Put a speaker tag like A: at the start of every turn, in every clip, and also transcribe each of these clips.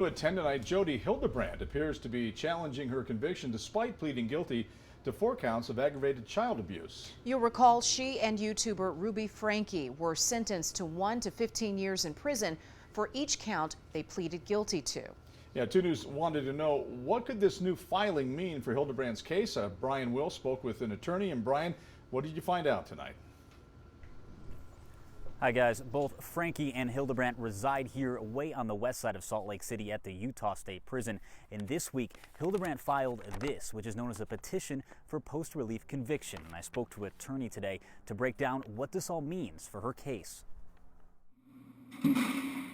A: At 10 tonight, Jodi Hildebrandt appears to be challenging her conviction despite pleading guilty to 4 counts of aggravated child abuse.
B: You'll recall she and YouTuber Ruby Franke were sentenced to 1 to 15 years in prison for each count they pleaded guilty to.
A: Yeah, 2 News wanted to know, what could this new filing mean for Hildebrandt's case? Brian Will spoke with an attorney. And Brian, what did you find out tonight?
C: Hi guys, both Franke and Hildebrandt reside here way on the west side of Salt Lake City at the Utah State Prison. And this week, Hildebrandt filed this, which is known as a petition for post-relief conviction. And I spoke to an attorney today to break down what this all means for her case.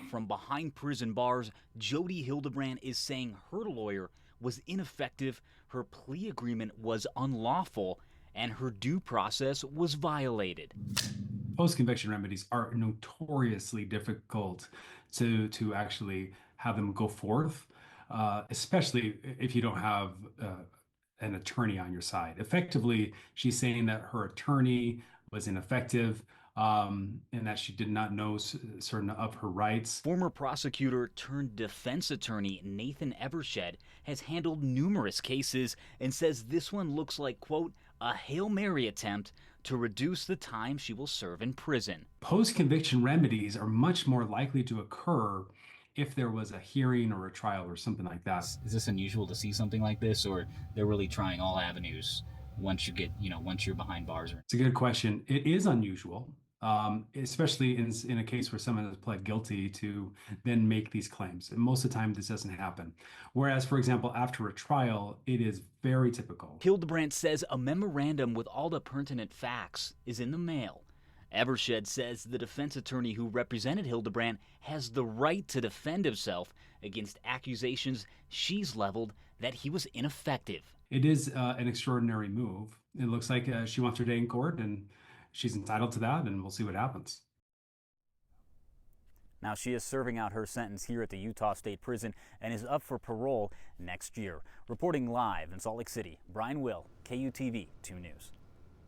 C: From behind prison bars, Jodi Hildebrandt is saying her lawyer was ineffective, her plea agreement was unlawful, and her due process was violated.
D: Post-conviction remedies are notoriously difficult to actually have them go forth, especially if you don't have an attorney on your side. Effectively, she's saying that her attorney was ineffective and that she did not know certain of her rights.
C: Former prosecutor turned defense attorney Nathan Evershed has handled numerous cases and says this one looks like, quote, a Hail Mary attempt to reduce the time she will serve in prison.
D: Post-conviction remedies are much more likely to occur if there was a hearing or a trial or something like that.
E: Is this unusual to see something like this, or they're really trying all avenues once you get, once you're behind bars?
D: It's a good question. It is unusual, especially in a case where someone has pled guilty to then make these claims. And most of the time, this doesn't happen. Whereas, for example, after a trial, it is very typical.
C: Hildebrandt says a memorandum with all the pertinent facts is in the mail. Evershed says the defense attorney who represented Hildebrandt has the right to defend himself against accusations she's leveled that he was ineffective.
D: It is an extraordinary move. It looks like she wants her day in court, and she's entitled to that, and we'll see what happens.
C: Now, she is serving out her sentence here at the Utah State Prison and is up for parole next year. Reporting live in Salt Lake City, Brian Will, KUTV 2 News.